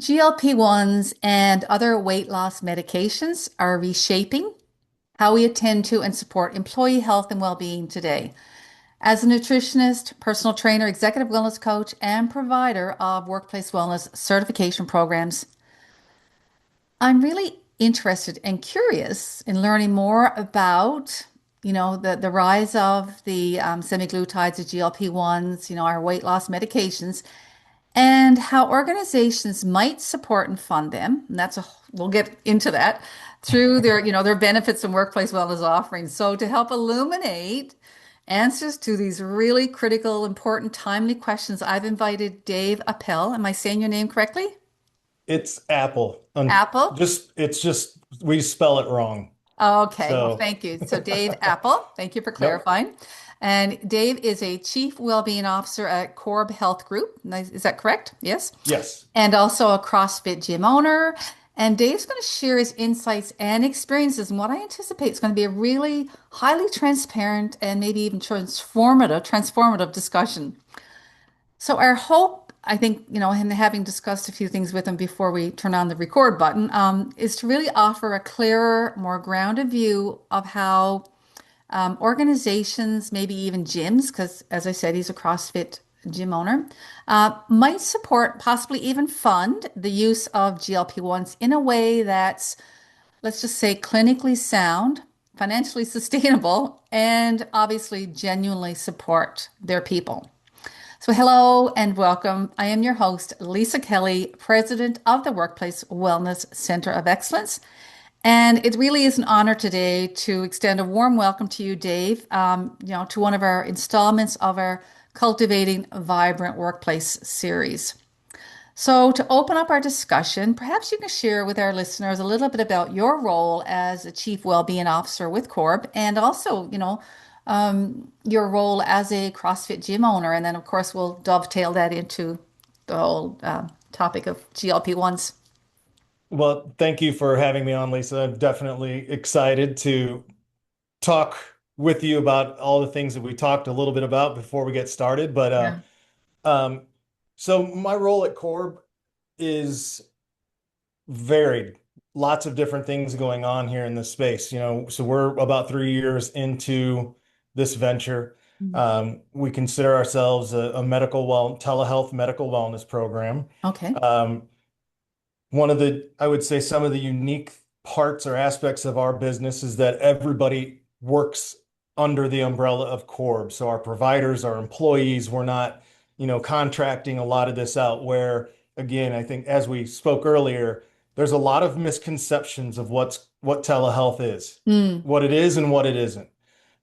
GLP-1s and other weight loss medications are reshaping how we attend to and support employee health and well-being today. As a nutritionist, personal trainer, executive wellness coach, and provider of workplace wellness certification programs, I'm really interested and curious in learning more about, the rise of the semaglutides, the GLP-1s, our weight loss medications, and how organizations might support and fund them. And we'll get into that through their benefits and workplace wellness offerings. So to help illuminate answers to these really critical, important, timely questions, I've invited Dave Appel. Am I saying your name correctly? It's Apple. Apple? It's just we spell it wrong. Okay, well, So, thank you. So, Dave Appel, thank you for yep. clarifying. And Dave is a Chief Wellbeing Officer at Korb Health Group. Is that correct? Yes. Yes. And also a CrossFit gym owner. And Dave's going to share his insights and experiences and what I anticipate is going to be a really highly transparent and maybe even transformative discussion. So our hope, I think, and having discussed a few things with him before we turn on the record button, is to really offer a clearer, more grounded view of how organizations, maybe even gyms, because as I said, he's a CrossFit gym owner, might support, possibly even fund the use of GLP-1s in a way that's, let's just say, clinically sound, financially sustainable, and obviously genuinely support their people. So, hello and welcome. I am your host, Lisa Kelly, President of the Workplace Wellness Center of Excellence. And it really is an honor today to extend a warm welcome to you, Dave, to one of our installments of our Cultivating a Vibrant Workplace series. So, to open up our discussion, perhaps you can share with our listeners a little bit about your role as a Chief Wellbeing Officer with Corb and also, your role as a CrossFit gym owner. And then, of course, we'll dovetail that into the whole topic of GLP-1s. Well, thank you for having me on, Lisa. I'm definitely excited to talk with you about all the things that we talked a little bit about before we get started. Yeah. Um, so my role at Corb is varied. Lots of different things going on here in this space. So we're about 3 years into this venture. Mm. We consider ourselves a telehealth medical wellness program. Okay. Um, I would say some of the unique parts or aspects of our business is that everybody works under the umbrella of Corb. So our providers, our employees, we're not, contracting a lot of this out where, again, I think as we spoke earlier, there's a lot of misconceptions of what telehealth is, Mm. what it is and what it isn't.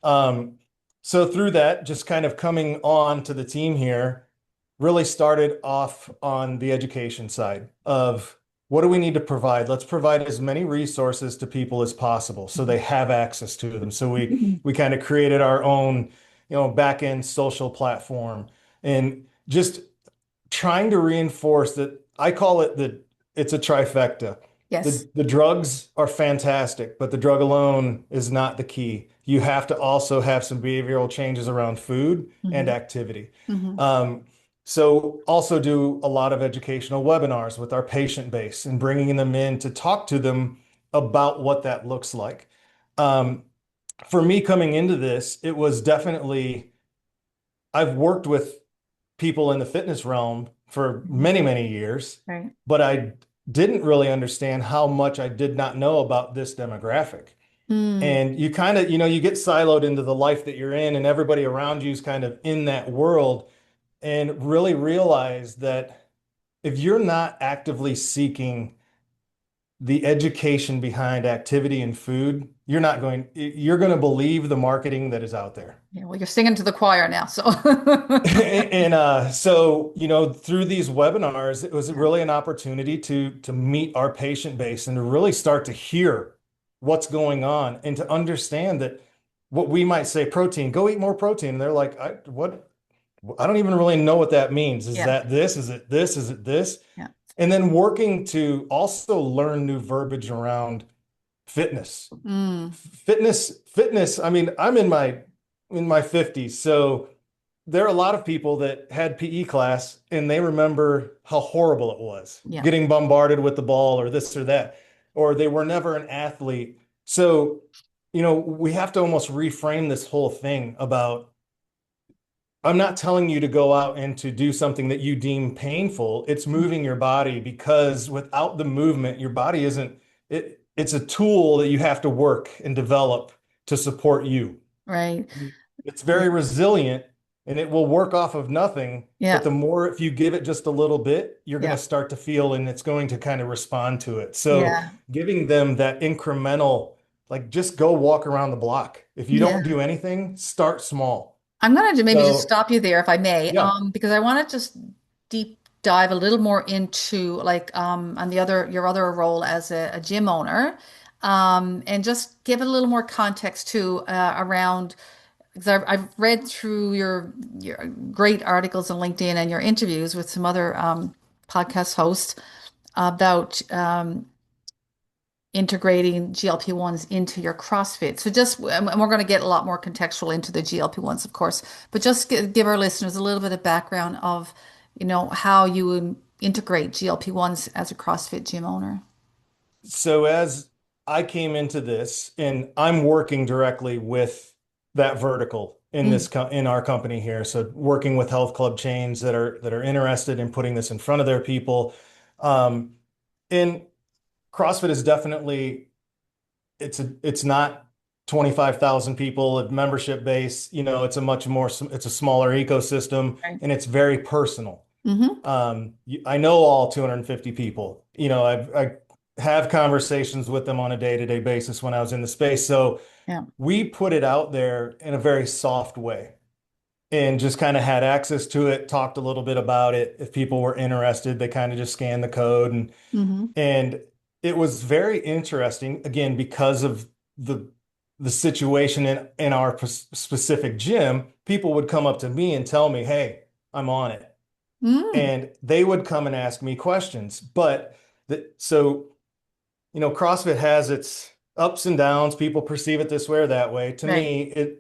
Um, so through that, just kind of coming on to the team here, really started off on the education side of what do we need to provide? Let's provide as many resources to people as possible so they have access to them. So we kind of created our own, back end social platform and just trying to reinforce that I call it it's a trifecta. Yes. The drugs are fantastic, but the drug alone is not the key. You have to also have some behavioral changes around food and Hmm. activity. Hmm. Um, so also do a lot of educational webinars with our patient base and bringing them in to talk to them about what that looks like. Um, for me coming into this, it was definitely, I've worked with people in the fitness realm for Hmm. many, many years, Right. but I didn't really understand how much I did not know about this demographic. Mm. And you kind of, you get siloed into the life that you're in, and everybody around you is kind of in that world, and really realize that if you're not actively seeking the education behind activity and food, you're going to believe the marketing that is out there. Yeah, well, you're singing to the choir now, so. And so, through these webinars, it was Yeah. really an opportunity to meet our patient base and to really start to hear what's going on and to understand that what we might say protein, go eat more protein. And they're like, what? I don't even really know what that means. Is Yeah. that this? Is it this? Is it this? Yeah. And then working to also learn new verbiage around fitness. Mm. Fitness. I mean, I'm in my 50s, so there are a lot of people that had PE class and they remember how horrible it was Yeah. getting bombarded with the ball or this or that, or they were never an athlete. So, we have to almost reframe this whole thing about I'm not telling you to go out and to do something that you deem painful. It's moving your body because without the movement, your body isn't, it's a tool that you have to work and develop to support you. Right. It's Yeah. very resilient and it will work off of nothing. But Yeah. the more, if you give it just a little bit, you're going to Yeah. start to feel and it's going to kind of respond to it. So Yeah. giving them that incremental, like just go walk around the block. If you don't Yeah. do anything, start small. I'm going to maybe just So stop you there if I may, yeah. because I want to just deep dive a little more into like on the other your other role as a gym owner, and just give it a little more context too around because I've read through your great articles on LinkedIn and your interviews with some other podcast hosts about integrating GLP-1s into your CrossFit. So and we're going to get a lot more contextual into the GLP-1s, of course, but just give our listeners a little bit of background of, how you integrate GLP-1s as a CrossFit gym owner. So as I came into this, and I'm working directly with that vertical in Mm, in our company here. So working with health club chains that are interested in putting this in front of their people. Um, and CrossFit is definitely it's not 25,000 people at membership base. It's a much more it's a smaller ecosystem right. and it's very personal. Mm-hmm. I know all 250 people. I have conversations with them on a day-to-day basis when I was in the space. So Yeah. we put it out there in a very soft way and just kind of had access to it, talked a little bit about it. If people were interested, they kind of just scanned the code Mm-hmm. and it was very interesting again because of the the situation in our specific gym. People would come up to me and tell me, "Hey, I'm on it." Mm, And they would come and ask me questions. But so, CrossFit has its ups and downs. People perceive it this way or that way. To right. me,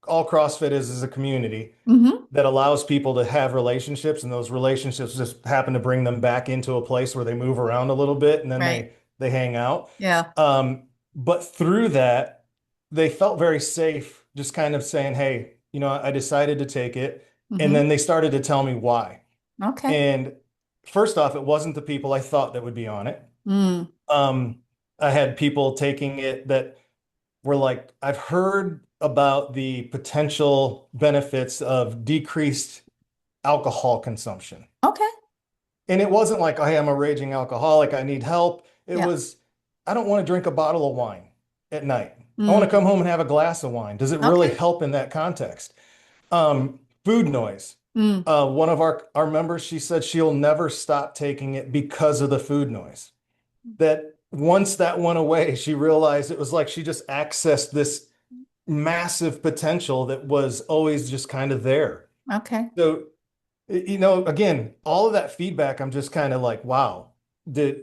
all CrossFit is a community Mm-hmm. that allows people to have relationships, and those relationships just happen to bring them back into a place where they move around a little bit and then Right. they hang out. Yeah. But through that, they felt very safe, just kind of saying, "Hey, I decided to take it," and Mm-hmm. then they started to tell me why. Okay. And first off, it wasn't the people I thought that would be on it. Mm, Um, I had people taking it that were like, I've heard about the potential benefits of decreased alcohol consumption. okay. And it wasn't like, I am a raging alcoholic, I need help. It Yeah. was, I don't want to drink a bottle of wine at night. I want to come Mm, home and have a glass of wine. Does it really okay. help in that context? Food noise. Mm, One of our members, she said she'll never stop taking it because of the food noise. That once that went away, she realized it was like she just accessed this massive potential that was always just kind of there. okay. So, again, all of that feedback, I'm just kind of like, wow,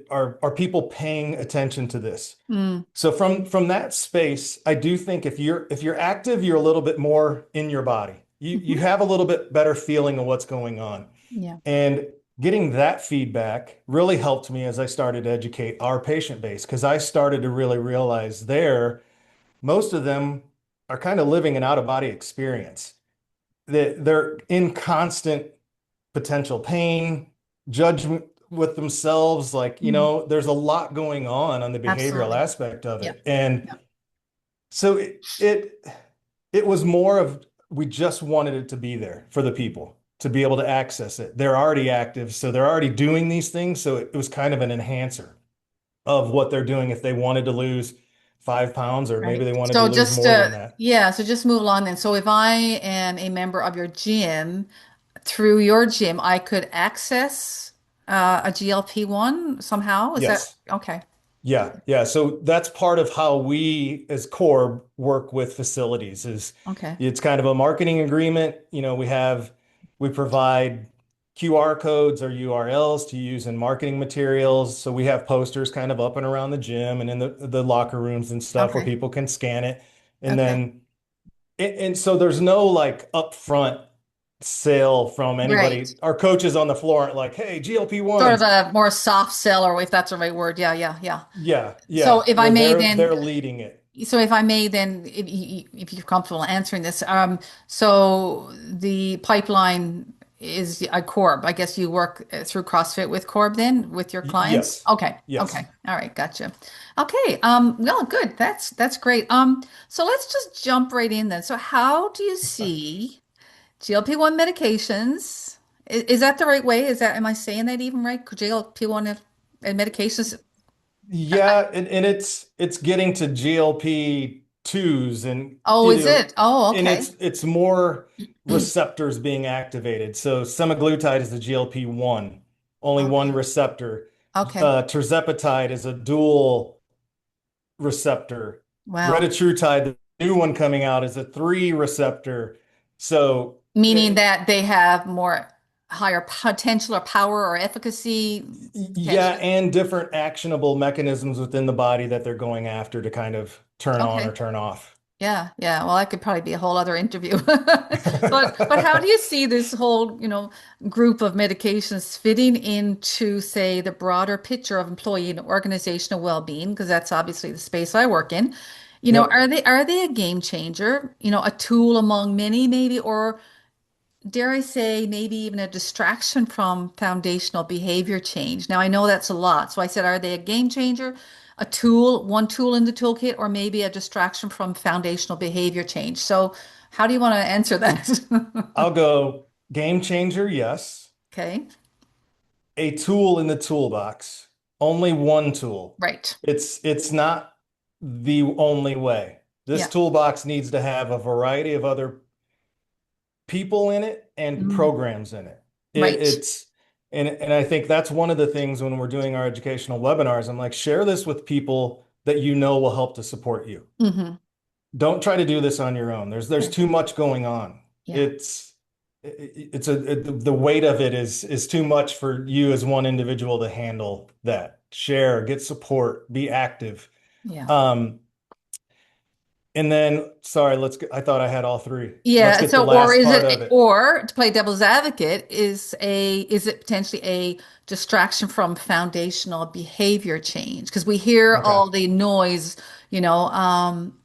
are people paying attention to this? Mm, So from that space, I do think if you're active, you're a little bit more in your body. You hmm. have a little bit better feeling of what's going on. Yeah. And getting that feedback really helped me as I started to educate our patient base because I started to really realize most of them are kind of living an out-of-body experience. They're in constant potential pain, judgment with themselves. Like, Mm, there's a lot going on the behavioral absolutely. aspect of Yeah. it. And Yeah. so it was more of we just wanted it to be there for the people to be able to access it. They're already active, so they're already doing these things. So it was kind of an enhancer of what they're doing if they wanted to lose 5 pounds, or maybe Right. they wanted to So lose just more than that. yeah, so just move along then. So if I am a member of your gym, through your gym, I could access a GLP-1 somehow. Is that Yes. okay? Yeah, yeah. So that's part of how we as Korb work with facilities is Okay. it's kind of a marketing agreement. We provide QR codes or URLs to use in marketing materials. So we have posters kind of up and around the gym and in the locker rooms and stuff where Okay. people can scan it. And Okay. then and so there's no like upfront. sale from Right. anybody. Our coaches on the floor aren't like, "Hey, Sort of GLP-1s." a more soft sell, or if that's the right word. Yeah, yeah, yeah. Yeah, So yeah, if I where may they're then, leading it. if you're comfortable answering this, so the pipeline is a Korb. I guess you work through CrossFit with Korb then with your clients. Yes. Okay, okay, Yes. all right, gotcha. Okay, well, good. That's great. So let's just jump right in then. So how do you see GLP-1 medications? Is that the right way? Am I saying that even right? GLP-1 and medications? Yeah, and it's getting to GLP-2s and Oh, you is know, it? Oh, and okay. it's more receptors being activated. So semaglutide is a GLP-1, only one Okay. receptor. Okay. Tirzepatide is a dual receptor. Wow. Retatrutide, the new one coming out, is a three receptor. So Meaning it, that they have more higher potential or power or efficacy yeah, potentially. and different actionable mechanisms within the body that they're going after to kind of turn on or Okay. turn off. Yeah, yeah. Well, that could probably be a whole other interview. But how do you see this whole, group of medications fitting into, say, the broader picture of employee and organizational well-being? Because that's obviously the space I work in. Yep. Are they a game changer? A tool among many, maybe, or dare I say, maybe even a distraction from foundational behavior change. Now, I know that's a lot. So I said, are they a game changer, a tool, one tool in the toolkit, or maybe a distraction from foundational behavior change? So, how do you want to answer that? I'll go game changer, yes. Okay, A tool in the toolbox. Only one tool. right. It's not the only way. This Yeah, toolbox needs to have a variety of other people in it and Mm, programs in it. right. It's and I think that's one of the things when we're doing our educational webinars. I'm like, share this with people that you know will help to support you. Hmm. Don't try to do this on your own. There's Yeah, too much going on. yeah, The weight of it is too much for you as one individual to handle that. Share, get support, be active. yeah. Um, and then, sorry, I thought I had all three. Let's Yeah, get the so or last is part it of it. or to play devil's advocate is it potentially a distraction from foundational behavior change? Because we hear Okay. all the noise, you know, um,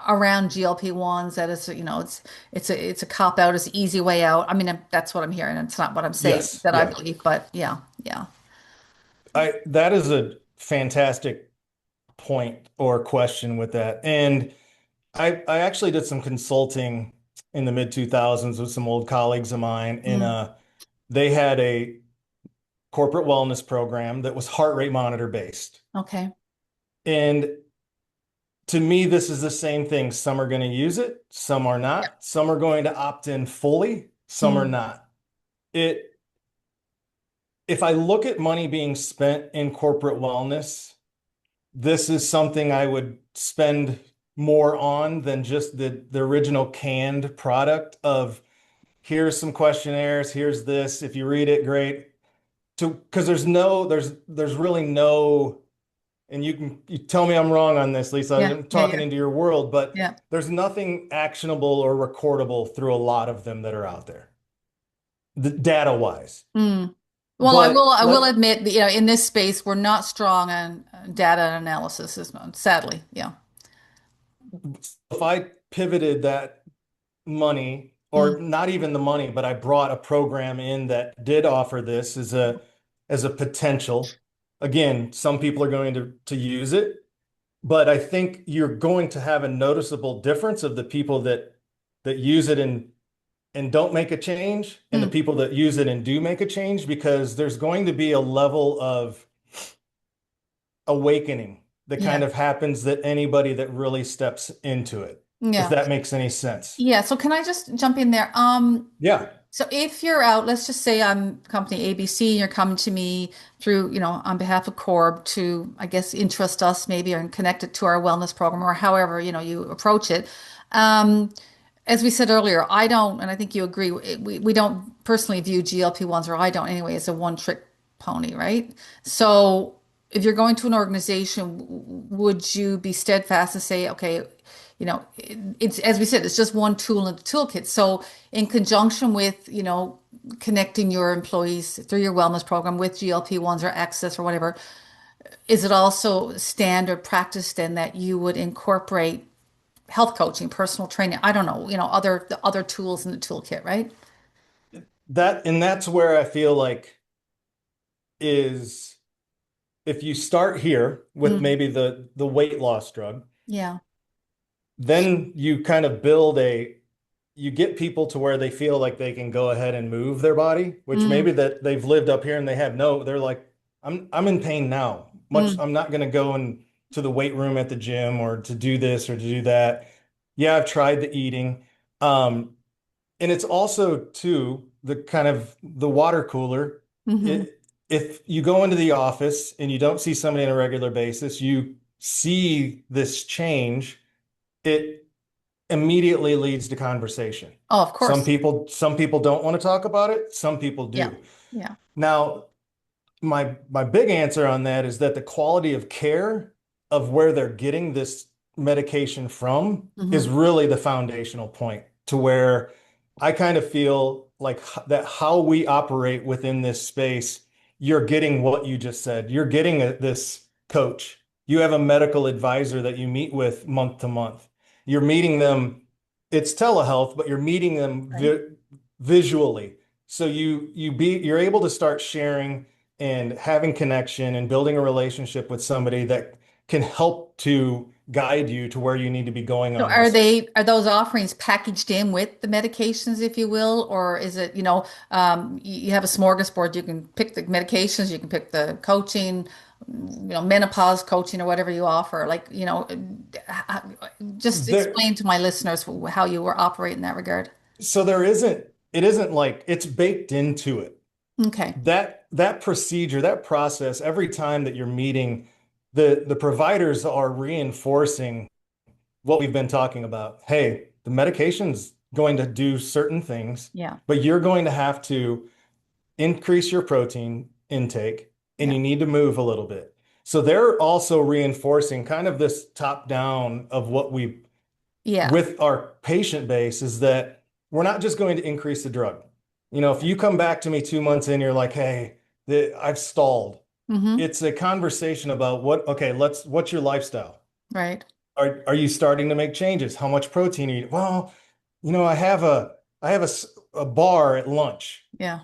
around GLP-1s that is, it's a cop out, it's an easy way out. I mean, that's what I'm hearing. It's not what I'm saying Yes. that I Yeah. believe, but yeah, yeah. I that is a fantastic point or question with that. And I actually did some consulting in the mid 2000s with some old colleagues of mine, and Mm, they had a corporate wellness program that was heart rate monitor based. okay. And to me, this is the same thing. Some are going to use it, some are Yeah. not. Some are going to opt in fully, some are Mm, not. It if I look at money being spent in corporate wellness, this is something I would spend more on than just the original canned product of here's some questionnaires, here's this. If you read it, great. Because there's really no, and you tell me I'm wrong on this, Lisa. yeah, I'm yeah, talking yeah, into your world, but yeah. there's nothing actionable or recordable through a lot of them that are out there, the data wise. Mm. Well, I will But I will let admit that, in this space, we're not strong on data analysis, sadly. Yeah. if I pivoted that money, Mm, or not even the money, but I brought a program in that did offer this as a potential. Again, some people are going to use it, but I think you're going to have a noticeable difference of the people that use it and don't make a change and the mm, people that use it and do make a change because there's going to be a level of awakening that kind yeah. of happens that anybody that really steps into it, if Yeah. that makes any sense. Yeah. So can I just jump in there? Yeah. So if you're out, let's just say I'm company ABC and you're coming to me through, on behalf of Korb to, I guess, interest us maybe or connect it to our wellness program or however, you approach it. Um, as we said earlier, I don't, and I think you agree, we don't personally view GLP-1s, or I don't anyway, as a one trick pony, right? So if you're going to an organization, would you be steadfast and say, okay, it's as we said, it's just one tool in the toolkit. So in conjunction with, connecting your employees through your wellness program with GLP-1s or Access or whatever, is it also standard practice then that you would incorporate health coaching, personal training? I don't know, the other tools in the toolkit, right? That's where I feel like is if you start here with Mm, maybe the weight loss drug, yeah. then you kind of build you get people to where they feel like they can go ahead and move their body, which maybe Mm, that they've lived up here and they have no, they're like, I'm in pain now. mm, I'm not going to go in to the weight room at the gym or to do this or to do that. Yeah, I've tried the eating. Um, and it's also too the kind of the water cooler. hmm If you go into the office and you don't see somebody on a regular basis, you see this change, it immediately leads to conversation. Oh, of course. Some people don't want to talk about it, some people Yeah. do. Yeah. Now, my big answer on that is that the quality of care of where they're getting this medication from is hmm really the foundational point to where I kind of feel like that how we operate within this space, you're getting what you just said. You're getting this coach. You have a medical advisor that you meet with month to month. You're meeting them, it's telehealth, but you're meeting them Right. visually. So you're able to start sharing and having connection and building a relationship with somebody that can help to guide you to where you need to be going So on this. are those offerings packaged in with the medications, if you will, or is it, you have a smorgasbord, you can pick the medications, you can pick the coaching, menopause coaching or whatever you offer. Like, just There, explain to my listeners how you were operating in that regard. so there isn't, it isn't like it's baked into it. Okay. That procedure, that process, every time that you're meeting, the providers are reinforcing what we've been talking about. Hey, the medication's going to do certain things, Yeah. but you're going to have to increase your protein intake and Yeah. you need to move a little bit. So they're also reinforcing kind of this top down of what we Yeah. with our patient base is that we're not just going to increase the drug. If Yeah. you come back to me 2 months in, you're like, hey, I've stalled. Mm-hmm. It's a conversation about okay, what's your lifestyle? Right. Are you starting to make changes? How much protein are you? Well, I have a bar at lunch. Yeah.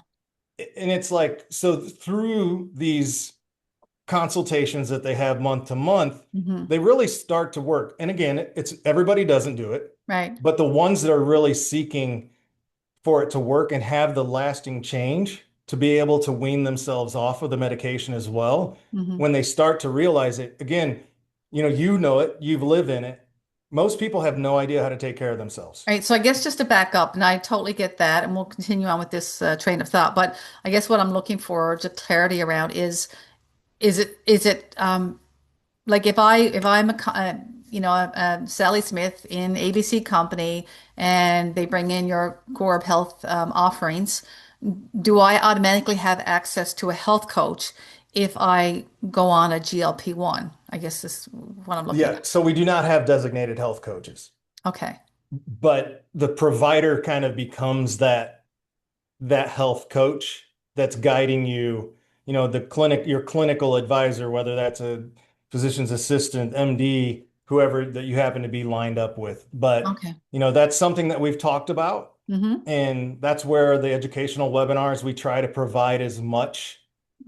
And it's like, so through these consultations that they have month to month, Mm-hmm. they really start to work. And again, it's everybody doesn't do it, Right. but the ones that are really seeking for it to work and have the lasting change to be able to wean themselves off of the medication as well, Mm-hmm. when they start to realize it, again, you know it, you've lived in it. Most people have no idea how to take care of themselves. All right, so I guess just to back up, and I totally get that, and we'll continue on with this train of thought. But I guess what I'm looking for, just clarity around, is it like if I'm a Sally Smith in ABC Company, and they bring in your Korb Health offerings, do I automatically have access to a health coach if I go on a GLP-1? I guess this is what I'm looking Yeah, at. so we do not have designated health coaches, Okay. but the provider kind of becomes that health coach that's guiding you, your clinical advisor, whether that's a physician's assistant, MD, whoever that you happen to be lined up with. But, Okay. that's something that we've talked about. Mm-hmm. And that's where the educational webinars, we try to provide as much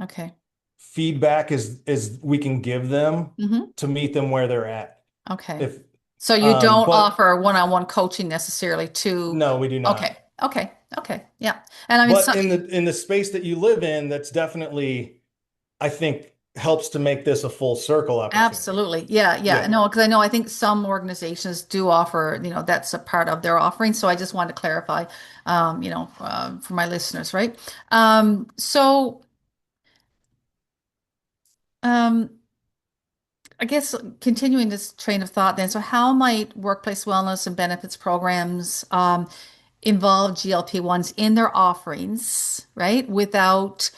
Okay. feedback as we can give them Mm-hmm. to meet them where they're at. Okay. If, So you don't but offer one-on-one coaching necessarily to, no, we do okay, not. okay, okay, yeah. And I mean, so, But in the space that you live in, that's definitely, I think, helps to make this a full circle opportunity. absolutely, yeah, yeah. Yeah. No, because I think some organizations do offer, that's a part of their offering. So I just wanted to clarify, for my listeners, right? So, um, I guess continuing this train of thought then, so how might workplace wellness and benefits programs involve GLP-1s in their offerings, right? Without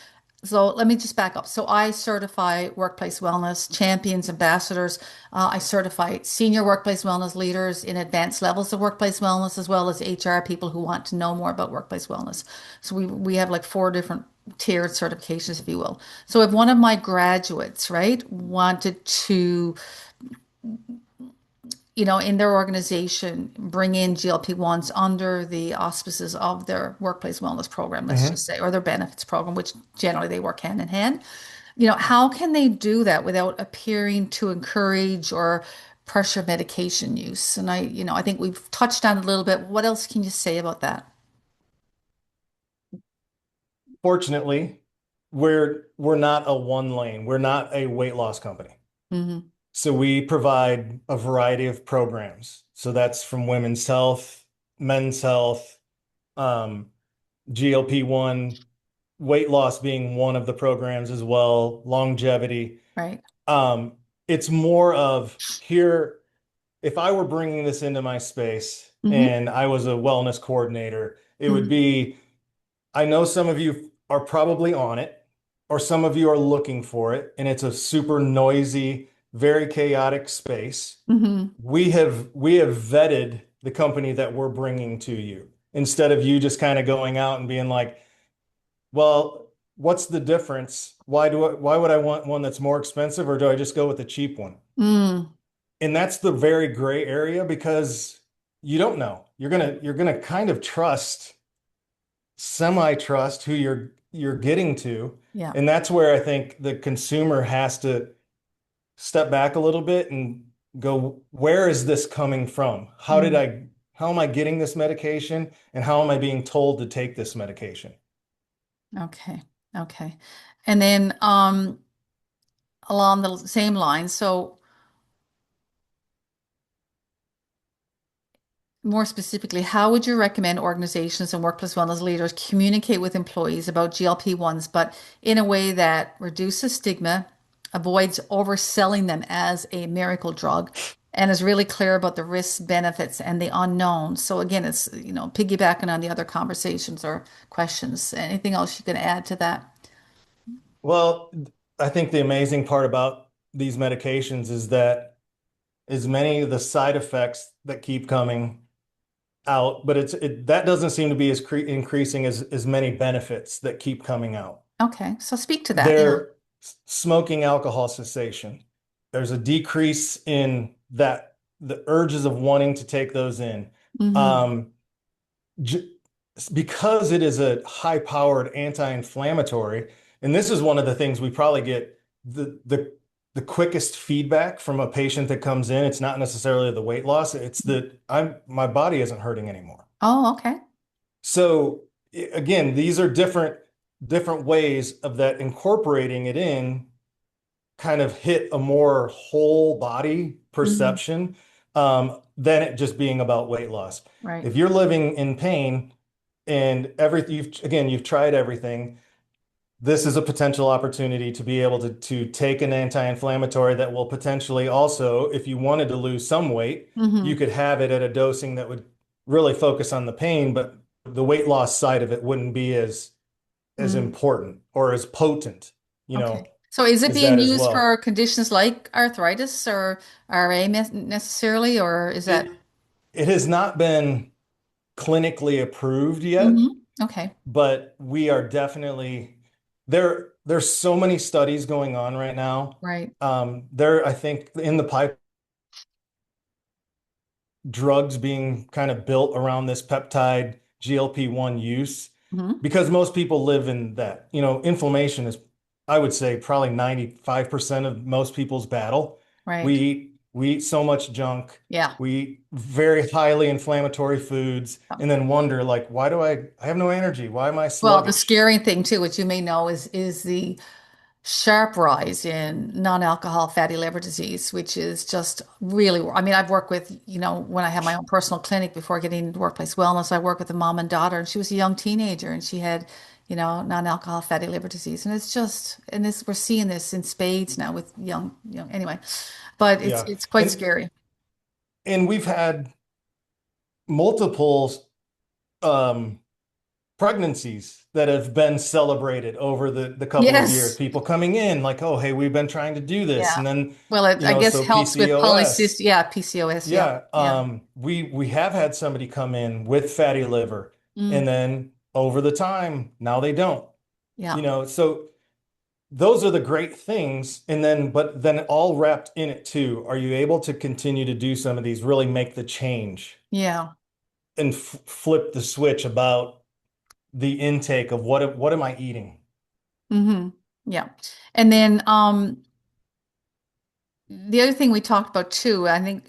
So let me just back up. So I certify workplace wellness champions, ambassadors. I certify senior workplace wellness leaders in advanced levels of workplace wellness, as well as HR people who want to know more about workplace wellness. So we have like four different tiered certifications, if you will. So if one of my graduates, right, wanted to in their organization, bring in GLP-1s under the auspices of their workplace wellness program, let's Hmm. just say, or their benefits program, which generally they work hand in hand. How can they do that without appearing to encourage or pressure medication use? And I think we've touched on it a little bit. What else can you say about that? Fortunately, we're not a one lane. We're not a weight loss company. Hmm. So we provide a variety of programs. So that's from women's health, men's health, um, GLP-1, weight loss being one of the programs as well, longevity. Right. Um, it's more of here, if I were bringing this into my space Hmm. and I was a wellness coordinator, it would Hmm. be, I know some of you are probably on it, or some of you are looking for it, and it's a super noisy, very chaotic space. Hmm. We have vetted the company that we're bringing to you instead of you just kind of going out and being like, well, what's the difference? Why would I want one that's more expensive, or do I just go with the cheap one? Mm. And that's the very gray area because you don't know. You're gonna kind of semi-trust who you're getting to. Yeah. And that's where I think the consumer has to step back a little bit and go, where is this coming from? Mm. How am I getting this medication? And how am I being told to take this medication? Okay. Okay. And then along the same line, so more specifically, how would you recommend organizations and workplace wellness leaders communicate with employees about GLP-1s, but in a way that reduces stigma, avoids overselling them as a miracle drug, and is really clear about the risks, benefits, and the unknown? So again, it's, piggybacking on the other conversations or questions. Anything else you can add to that? Well, I think the amazing part about these medications is that as many of the side effects that keep coming out, but that doesn't seem to be as increasing as many benefits that keep coming out. Okay, so speak to that. Yeah. They're smoking, alcohol cessation. There's a decrease in the urges of wanting to take those in. Hmm. Um, j because it is a high-powered anti-inflammatory, and this is one of the things we probably get the quickest feedback from a patient that comes in. It's not necessarily the weight loss, it's that my body isn't hurting anymore. Oh, okay. So again, these are different ways of that incorporating it in kind of hit a more whole body Hmm. perception than it just being about weight loss. Right. If you're living in pain and everything, you've tried everything, this is a potential opportunity to be able to take an anti-inflammatory that will potentially also, if you wanted to lose some weight, you Hmm. could have it at a dosing that would really focus on the pain, but the weight loss side of it wouldn't be as Mm. important or as potent, you Okay. know, So is it as being that as used well. for conditions like arthritis or RA necessarily, or is that? It it has not been clinically approved yet, Hmm. Okay. but we are definitely there's so many studies going on right now. Right. I think in the pipe drugs being kind of built around this peptide GLP-1 use Hmm. because most people live in that. Inflammation is, I would say, probably 95% of most people's battle. Right. We eat so much junk. Yeah. We eat very highly inflammatory foods and then wonder like, why do I have no energy? Why am I Well, the sluggish? scary thing too, which you may know, is the sharp rise in non-alcohol fatty liver disease, which is just really, I mean, I've worked with, when I had my own personal clinic before getting into workplace wellness, I worked with a mom and daughter, and she was a young teenager, and she had, non-alcohol fatty liver disease. And it's just, and this, we're seeing this in spades now with anyway, but it's, Yeah. it's quite And scary. and we've had multiple um pregnancies that have been celebrated over the couple of years. Yes. People coming in like, oh, hey, we've been trying to do this. Yeah. And then, Well, it, I guess so helps with polycystic. PCOS. Yeah, PCOS. Yeah. Yeah. Yeah. We have had somebody come in with fatty liver and Mm, then over the time, now they don't, yeah. so those are the great things. And then, but then all wrapped in it too, are you able to continue to do some of these, really make the change Yeah. and flip the switch about the intake of what am I eating? Hmm. Yeah. And then the other thing we talked about too, I think,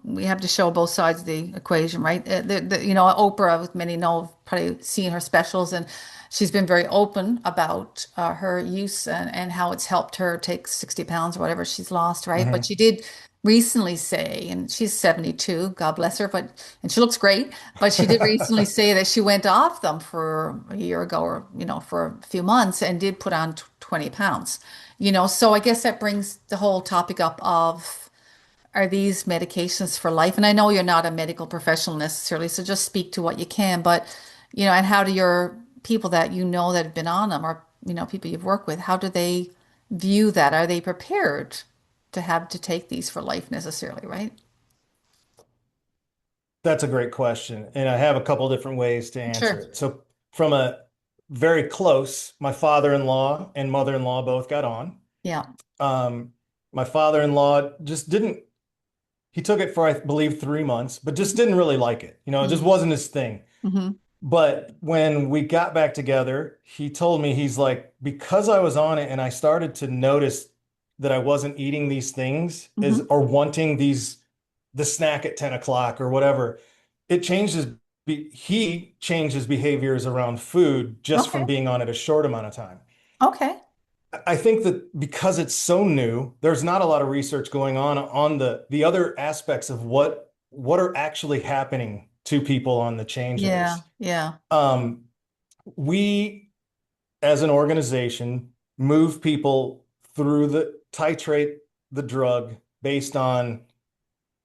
we have to show both sides of the equation, right? Oprah, with many know, have probably seen her specials, and she's been very open about her use and how it's helped her take 60 pounds or whatever she's lost, right? But Hmm. she did recently say, and she's 72, God bless her, and she looks great, but she did recently say that she went off them for a year ago or, for a few months and did put on 20 pounds. So I guess that brings the whole topic up of, are these medications for life? And I know you're not a medical professional necessarily, so just speak to what you can. But, and how do your people that that have been on them, or, people you've worked with, how do they view that? Are they prepared to have to take these for life necessarily, right? That's a great question. And I have a couple different ways to answer Sure. it. So from a very close, my father-in-law and mother-in-law both got on. Yeah. Um, my father-in-law just didn't, he took it for, I believe, 3 months, but just didn't really like it. It just wasn't his thing. Mm-hmm. But when we got back together, he told me, he's like, because I was on it and I started to notice that I wasn't eating these things Mm-hmm. or wanting the snack at 10 o'clock or whatever, it changes. He changed his behaviors around food just Okay. from being on it a short amount of time. Okay. I think that because it's so new, there's not a lot of research going on the other aspects of what are actually happening to people on the change of Yeah. this. Yeah. Um, we, as an organization, move people through titrate the drug based on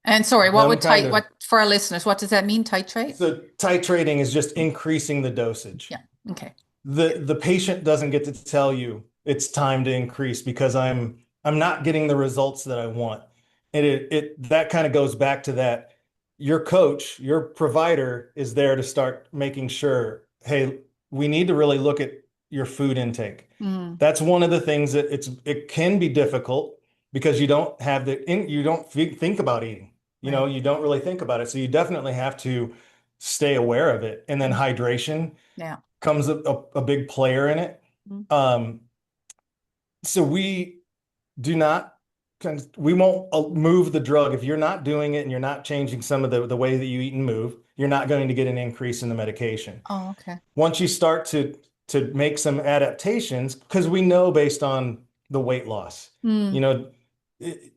And sorry, them kind what of. for our listeners, what does that mean, titrate? So titrating is just increasing the dosage. Yeah. Okay. The patient doesn't get to tell you it's time to increase because I'm not getting the results that I want. And it that kind of goes back to that. Your coach, your provider is there to start making sure, hey, we need to really look at your food intake. Mm, That's one of the things that it can be difficult because you don't have you don't think about eating. right. You don't really think about it. So you definitely have to stay aware of it. And then Mm, hydration yeah. comes a big player in it. Mm, Um, so do not we won't move the drug if you're not doing it and you're not changing some of the way that you eat and move, you're not going to get an increase in the medication. oh, okay. Once you start to make some adaptations, because we know based on the weight loss, you Mm, know,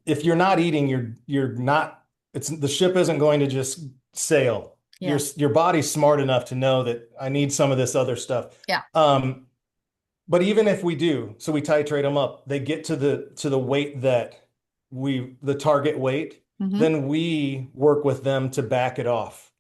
if you're not eating, you're not, it's the ship isn't going to just sail. yeah. Your body's smart enough to know that I need some of this other stuff. Yeah. But even if we do, so we titrate them up, they get to the weight that the target weight, Hmm. then we work with them to back it off.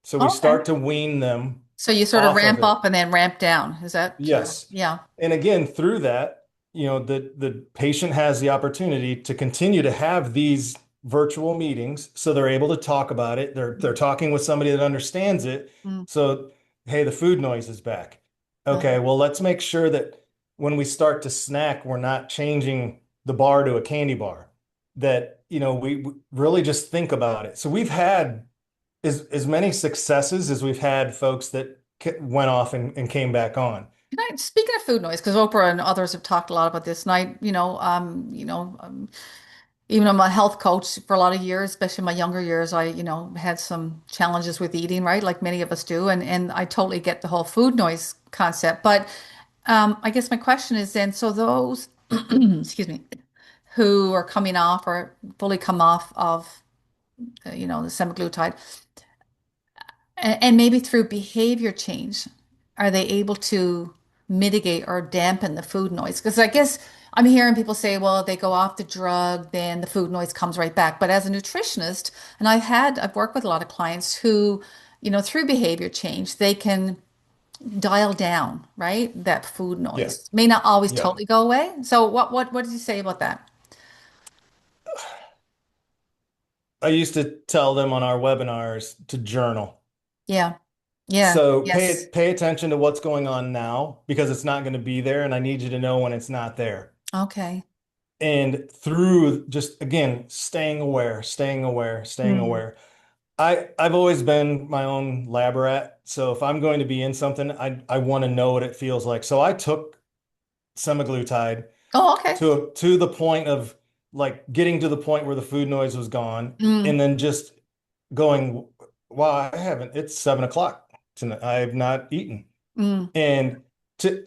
So we Okay. start to wean them So you sort of off of ramp it. up and then ramp down. Is that, Yes. yeah. And again, through that, the patient has the opportunity to continue to have these virtual meetings so they're able to talk about it. They're talking with somebody that understands it. Mm, So, hey, the food noise is back. Okay, uh, well, let's make sure that when we start to snack, we're not changing the bar to a candy bar. That, we really just think about it. So we've had as many successes as we've had folks that went off and came back on. Speaking of food noise, because Oprah and others have talked a lot about this, and even I'm a health coach for a lot of years, especially in my younger years, I, had some challenges with eating, right? Like many of us do. And I totally get the whole food noise concept. But I guess my question is then, so those, excuse me, who are coming off or fully come off of, the semaglutide, and maybe through behavior change, are they able to mitigate or dampen the food noise? Because I guess I'm hearing people say, well, they go off the drug, then the food noise comes right back. But as a nutritionist, and I've worked with a lot of clients who, through behavior change, they can dial down, right? That food Yeah. noise may not always Yeah. totally go away. So what did you say about that? I used to tell them on our webinars to journal. Yeah. Yeah. So Yes. pay attention to what's going on now because it's not going to be there, and I need you to know when it's not there. Okay. And through just again staying aware, staying aware, staying Mm. aware. I've always been my own lab rat. So if I'm going to be in something, I want to know what it feels like. So I took semaglutide Oh, okay. to the point of like getting to the point where the food noise was gone, Mm. and then just going, wow, I haven't, it's 7 o'clock tonight. I have not eaten. Mm. And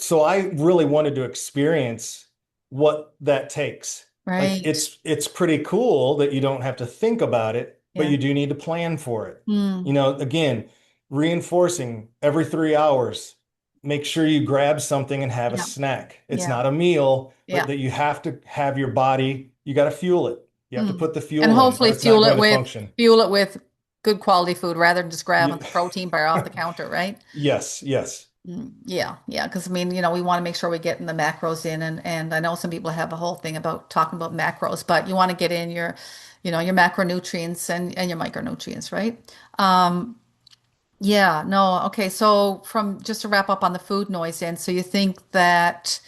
so I really wanted to experience what that takes. Like Right. it's pretty cool that you don't have to think about it, but Yeah. you do need to plan for it. Mm. Again, reinforcing every 3 hours, make sure you grab something and have a Yeah. snack. It's Yeah. not a meal, but Yeah. that you have to have your body, you got to fuel it. You have to Mm. put the And fuel in, or hopefully it's not fuel it going to with function. good quality food rather than just grabbing the Ye- protein bar off the counter, right? Yes, yes. Yeah, yeah, because I mean, we want to make sure we're getting the macros in, and I know some people have a whole thing about talking about macros, but you want to get in your macronutrients and your micronutrients, right? Um, yeah, no, okay. So from just to wrap up on the food noise, and so you think that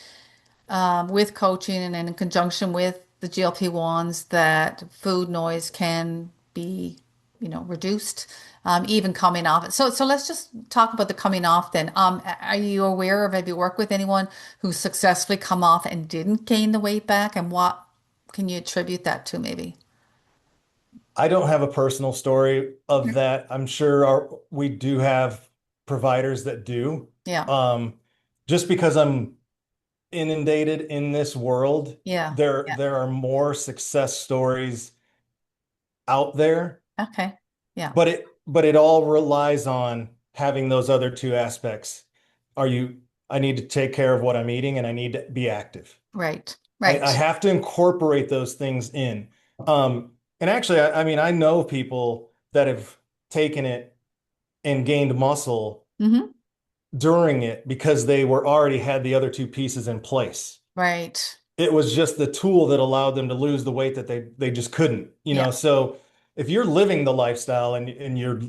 with coaching and in conjunction with the GLP-1s that food noise can be, reduced, even coming off it. So let's just talk about the coming off then. Are you aware of, have you worked with anyone who's successfully come off and didn't gain the weight back? And what can you attribute that to maybe? I don't have a personal story of that. I'm sure we do have providers that do. Yeah, Um, just because I'm inundated in this world, yeah, yeah. there are more success stories out there, Okay. Yeah, but it all relies on having those other two aspects. Are you, I need to take care of what I'm eating and I need to be active. right, I right. have to incorporate those things in. And actually, I mean, I know people that have taken it and gained muscle Hmm. during it because they were already had the other two pieces in place. Right. It was just the tool that allowed them to lose the weight that they just couldn't, Yeah. So if you're living the lifestyle and you're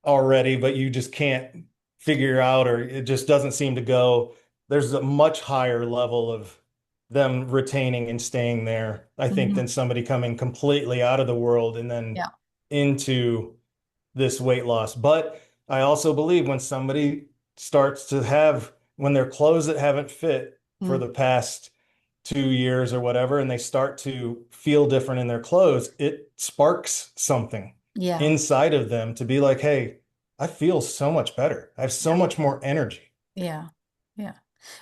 already, but you just can't figure out, or it just doesn't seem to go, there's a much higher level of them retaining and staying there, I think, Hmm. than somebody coming completely out of the world and then Yeah. into this weight loss. But I also believe when somebody starts to have, when their clothes that haven't fit for Mm. the past 2 years or whatever, and they start to feel different in their clothes, it sparks something Yeah. inside of them to be like, hey, I feel so much better. I have so Yeah. much more energy. Yeah. Yeah.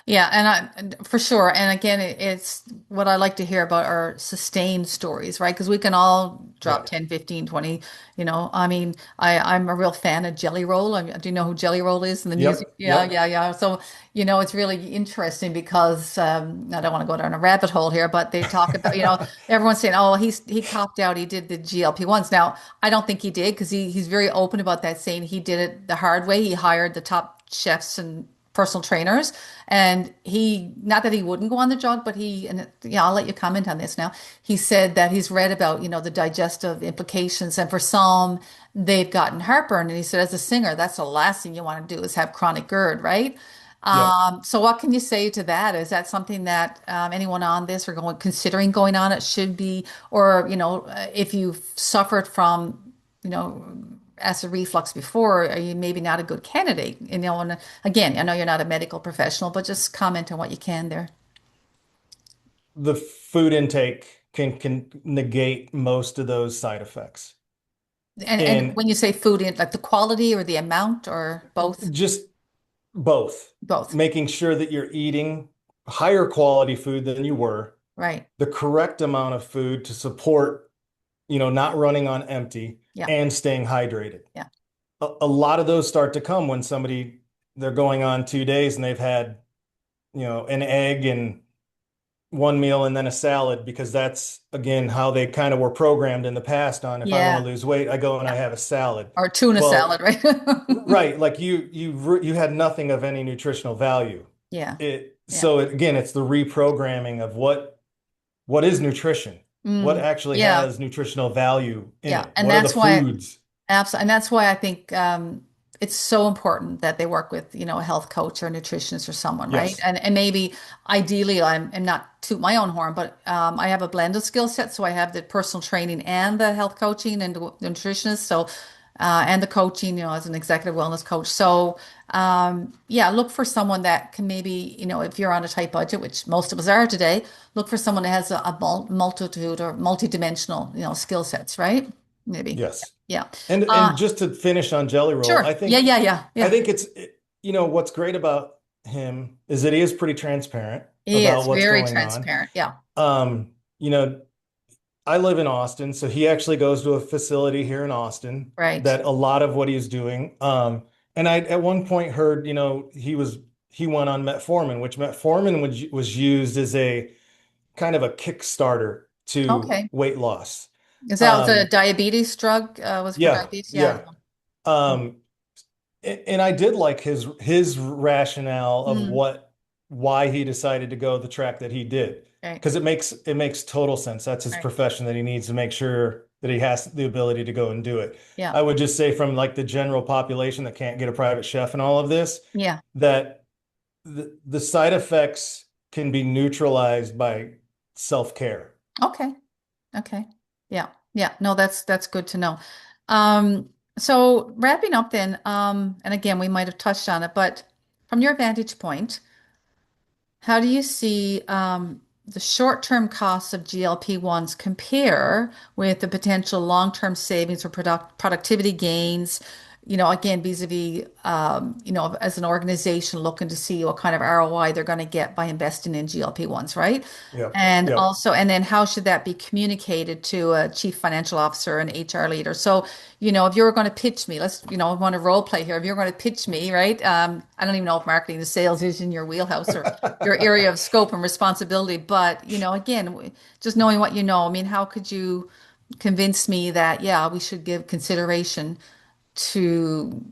Yeah, and for sure. And again, it's what I like to hear about are sustained stories, right? Because we can all drop Right. 10, 15, 20. I mean, I'm a real fan of Jelly Roll. Do you know who Jelly Roll is in the music? Yep. Yeah, Yep. yeah, yeah. So, it's really interesting because I don't want to go down a rabbit hole here, but they talk about, everyone's saying, oh, he copped out, he did the GLP-1s. Now, I don't think he did because he's very open about that, saying he did it the hard way. He hired the top chefs and personal trainers. And he, not that he wouldn't go on the jog, but and yeah, I'll let you comment on this now. He said that he's read about, the digestive implications. And for some, they've gotten heartburn. And he said, as a singer, that's the last thing you want to do is have chronic GERD, right? Yep. So what can you say to that? Is that something that anyone on this or considering going on it should be, or, if you've suffered from, you know, acid reflux before, are you maybe not a good candidate? And again, I know you're not a medical professional, but just comment on what you can there. The food intake can negate most of those side effects. And And when you say food, like the quality or the amount or both? just both, Both. making sure that you're eating higher quality food than you were, Right. the correct amount of food to support, not running on empty Yeah. and staying hydrated. Yeah. A lot of those start to come when they're going on 2 days and they've had, an egg and one meal and then a salad because that's again how they kind of were programmed in the past on if I want to Yeah. lose weight, I go and I Yeah. have a salad. Or tuna salad, Well, right? right, like you had nothing of any nutritional value. Yeah. It Yeah. so it, again, it's the reprogramming of what is nutrition? What Mm, actually yeah. has nutritional value in Yeah. it? And What are the that's why foods? absolutely. And that's why I think it's so important that they work with, a health coach or a nutritionist or someone, right? Yes. And maybe ideally, I'm not toot my own horn, but I have a blended skill set. So I have the personal training and the health coaching and the nutritionist. So and the coaching, as an executive wellness coach. So yeah, look for someone that can maybe, if you're on a tight budget, which most of us are today, look for someone that has a multitude or multidimensional, skill sets, right? Maybe. Yes. Yeah. And just to finish on Jelly Roll, Sure. Yeah, yeah, yeah, I yeah. think what's great about him is that he is pretty transparent He about is what's very going on. transparent. Yeah. Um, you know, I live in Austin, so he actually goes to a facility here in Austin Right. that a lot of what he's doing. And I at one point heard, he went on metformin, which metformin was used as a kind of a Kickstarter to Okay. weight loss. Is that the Um, diabetes drug? Was for yeah, diabetes? Yeah. yeah. Um, and I did like his rationale of Mm, why he decided to go the track that he did right. because it makes total sense. That's his Right. profession that he needs to make sure that he has the ability to go and do it. Yeah. I would just say from like the general population that can't get a private chef and all of this, Yeah. that the side effects can be neutralized by self-care. Okay. Okay. Yeah. Yeah. No, that's good to know. So wrapping up then, and again, we might have touched on it, but from your vantage point, how do you see the short-term costs of GLP-1s compare with the potential long-term savings or productivity gains? Again, vis-a-vis, as an organization looking to see what kind of ROI they're going to get by investing in GLP-1s, right? Yep. And Yep. also, and then how should that be communicated to a chief financial officer and HR leader? So, if you're going to pitch me, I want to role play here. If you're going to pitch me, right? I don't even know if marketing and sales is in your wheelhouse or your area of scope and responsibility. But, again, just knowing what you know, I mean, how could you convince me that, yeah, we should give consideration to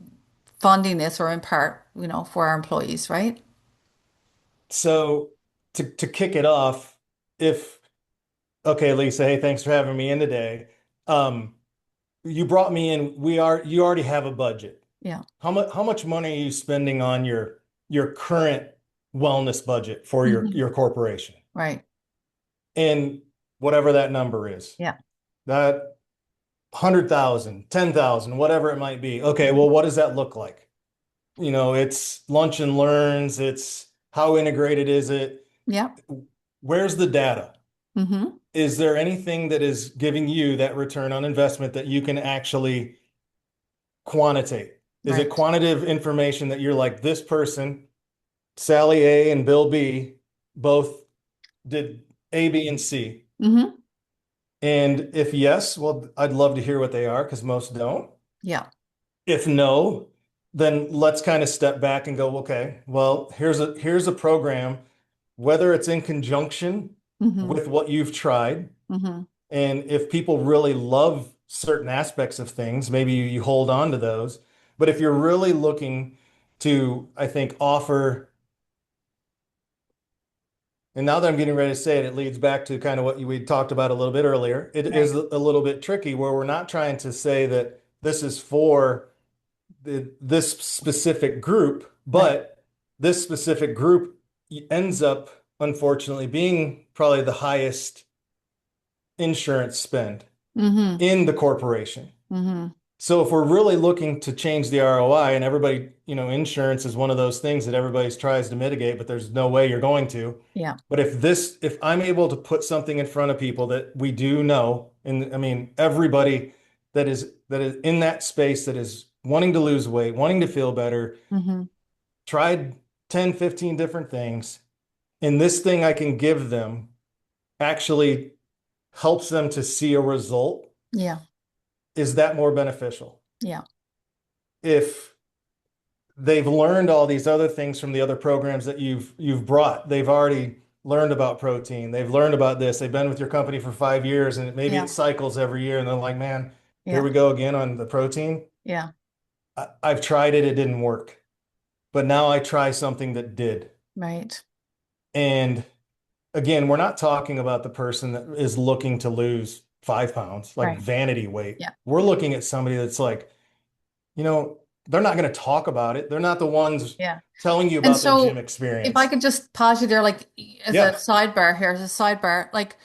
funding this or in part, for our employees, right? So to kick it off, if okay, Lisa, hey, thanks for having me in today. Um, you brought me in. You already have a budget. Yeah. How much money are you spending on your current wellness budget for Hmm. your corporation? Right. And whatever that number is, Yeah. that 100,000, 10,000, whatever it might be. Okay, Mhm. well, what does that look like? It's lunch and learns, it's how integrated is it? Yeah. Where's the data? Hmm. Is there anything that is giving you that return on investment that you can actually quantitate? Is it Right. quantitative information that you're like, this person, Sally A and Bill B, both did A, B, and C? Hmm. And if yes, well, I'd love to hear what they are because most don't. Yeah. If no, then let's kind of step back and go, okay, well, here's a program, whether it's in conjunction Hmm. with what you've tried. Hmm. And if people really love certain aspects of things, maybe you hold on to those. But if you're really looking to, I think, offer, and now that I'm getting ready to say it, it leads back to kind of what we talked about a little bit earlier. It is Right. a little bit tricky where we're not trying to say that this is for this specific group, Right. but this specific group ends up, unfortunately, being probably the highest insurance spend Hmm. in the corporation. Hmm. So if we're really looking to change the ROI and everybody, insurance is one of those things that everybody tries to mitigate, but there's no way you're going to. Yeah. But if I'm able to put something in front of people that we do know, and I mean everybody that is in that space that is wanting to lose weight, wanting to feel better, Hmm. tried 10, 15 different things, and this thing I can give them actually helps them to see a result, Yeah. is that more beneficial? Yeah. If they've learned all these other things from the other programs that you've brought, they've already learned about protein. They've learned about this. They've been with your company for 5 years, and maybe Yeah. it cycles every year. And they're like, man, here Yeah. we go again on the protein. Yeah. I've tried it. It didn't work. But now I try something that did. Right. And again, we're not talking about the person that is looking to lose 5 pounds, like Right. vanity weight. Yeah. We're looking at somebody that's like, you know, they're not going to talk about it. They're not the ones Yeah. telling you And about their gym so if I experience. could just pause you there, like as a Yeah. sidebar here, as a sidebar, like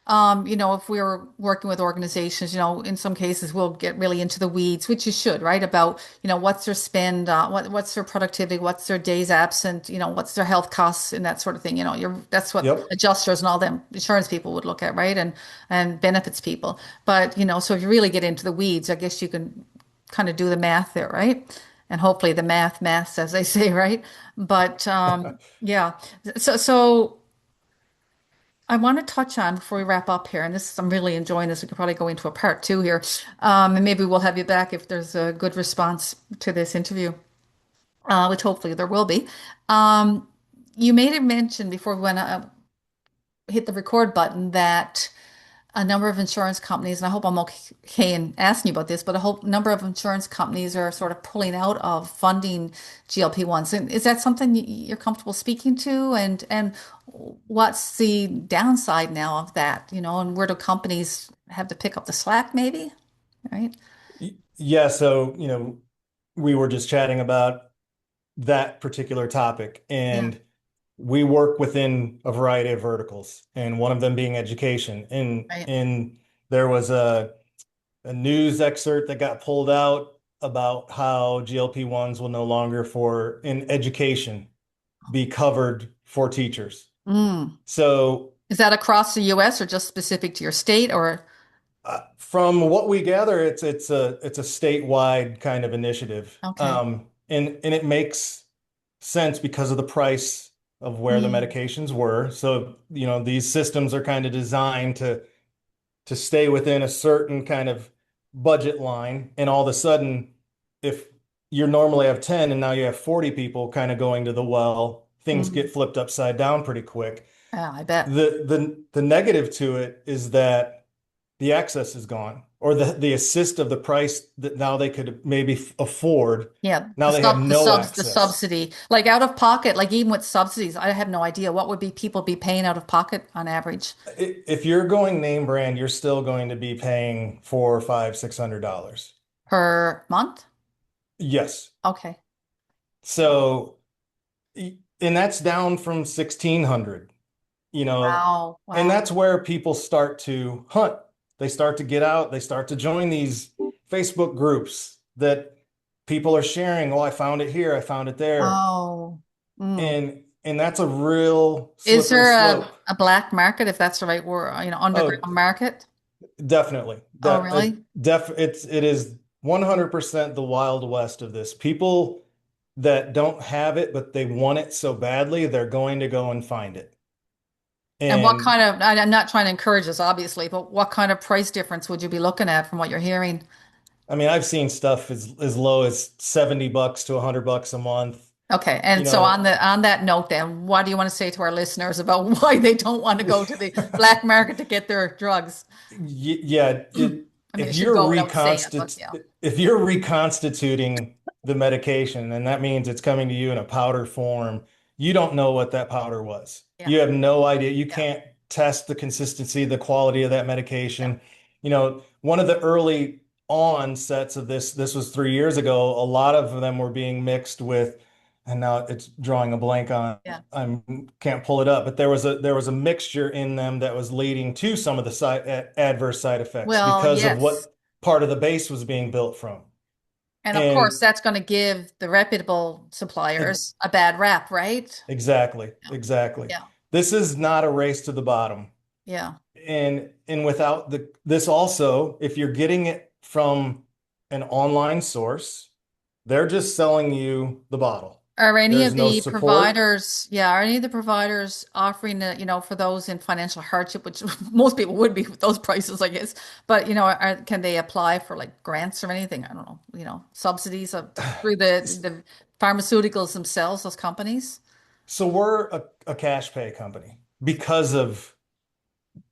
if we were working with organizations, in some cases we'll get really into the weeds, which you should, right? About, what's their spend, what's their productivity, what's their days absent, what's their health costs and that sort of thing. That's what Yep. adjusters and all them insurance people would look at, right? And benefits people. But, so if you really get into the weeds, I guess you can kind of do the math there, right? And hopefully the maths, as they say, right? But yeah. So I want to touch on before we wrap up here, and I'm really enjoying this. We could probably go into a part two here, and maybe we'll have you back if there's a good response to this interview, which hopefully there will be. Um, you made a mention before we went hit the record button that a number of insurance companies, and I hope I'm okay in asking you about this, but I hope a number of insurance companies are sort of pulling out of funding GLP-1s. And is that something you're comfortable speaking to? And what's the downside now of that? And where do companies have to pick up the slack, maybe? Right? Yeah. So, we were just chatting about that particular topic, Yeah. and we work within a variety of verticals, and one of them being education. And Right. there was a news excerpt that got pulled out about how GLP-1s will no longer for in education be covered for teachers. Mm. So Is that across the US or just specific to your state or? from what we gather, it's a statewide kind of initiative, Okay. and it makes sense because of the price of where the Mm. medications were. So these systems are kind of designed to stay within a certain kind of budget line, and all of a sudden, if you normally have 10 and now you have 40 people kind of going to the well, things get Mm. flipped upside down pretty quick. Yeah, I bet. The negative to it is that the access is gone, or the assist of the price that now they could maybe afford. Yeah, Now they have the no subs the access. subsidy. Like out of pocket, like even with subsidies, I have no idea what would be people be paying out of pocket on average If you're going name brand, you're still going to be paying four, five, $600. per month. Yes. Okay. So, and that's down from 1600, Wow. and Wow. that's where people start to hunt. They start to get out, they start to join these Facebook groups that people are sharing. Oh, I found it here, I found it there. Oh. Mm. And that's a real Is slippery there slope. a black market, if that's the right word, Oh, underground market? definitely. Oh, That really? it is 100% the Wild West of this. People that don't have it, but they want it so badly, they're going to go and find it. And what And kind of, I'm not trying to encourage this, obviously, but what kind of price difference would you be looking at from what you're hearing? I mean, I've seen stuff as low as $70 to $100 a month. Okay, You and so know, on that note, then, what do you want to say to our listeners about why they don't want to go to the black market to get their drugs? yeah, I mean, it should go without saying, but yeah, if you're reconstituting the medication, and that means it's coming to you in a powder form, you don't know what that powder was. yeah, You have no idea. You yeah, can't test the consistency, the quality of that yeah. medication. One of the early onsets of this was 3 years ago. A lot of them were being mixed with, and now it's drawing a blank on. Yeah. I can't pull it up, but there was a mixture in them that was leading to some of the adverse side effects Well, because of yes. what part of the base was being built from. And of course, And that's going to give the reputable ex suppliers a bad rap, right? exactly, Yeah, exactly. yeah, This is not a race to the bottom. yeah. And without this also, if you're getting it from an online source, they're just selling you the bottle. Are any There's of no the support. providers, yeah, are any of the providers offering, for those in financial hardship, which most people would be with those prices, I guess, but, can they apply for like grants or anything? I don't know, subsidies through the pharmaceuticals themselves, those companies? So we're a cash pay company. because of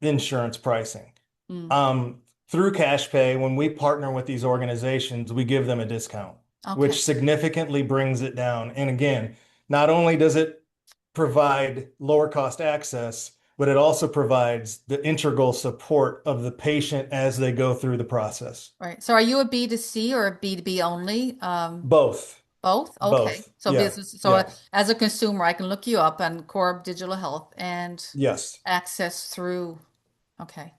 insurance pricing. Mm. Through cash pay, when we partner with these organizations, we give them a discount, Okay. which significantly brings it down. And again, not only does it provide lower cost access, but it also provides the integral support of the patient as they go through the process. Right. So are you a B2C or a B2B only? Both, Both? Okay. both. So Yeah, business, so yeah, as a consumer, I can look you up on Korb Digital Health and yes. access through. Okay.